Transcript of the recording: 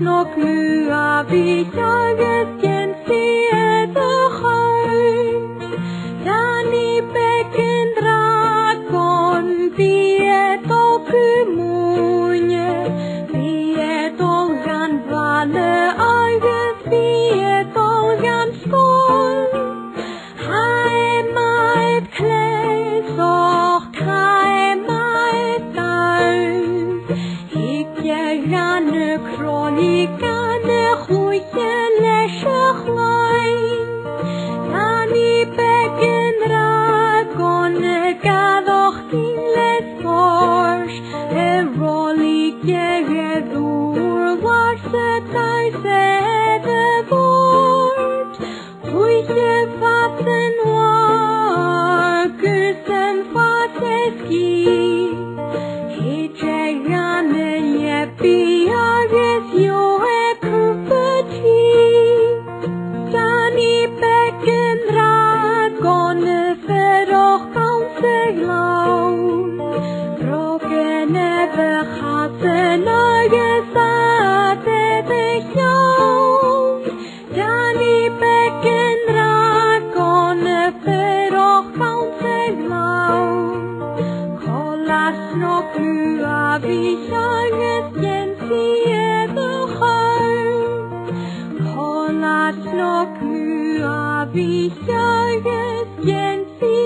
nog nu abi jages gensi edachai Dani becken dragon Vieto kumunye Vieto gan vale Ages Vieto gan skol Heimat klees och heimat daus Ikke gane kronikane Goeie lesje glein Dani becken dragon Gadoch din les fors Rolike gedur Varse thuise de vort Goeie vatten war Kusen vateski Hidje gane jepi Ages jo kupeti Dani becken dragon Feroch ganse glaun Broken ever gaten Ages ate de jaun Dani becken dragon Feroch ganse glaun Kolas nog u abi jages gensi edachai Kolas nog u abi jages gensi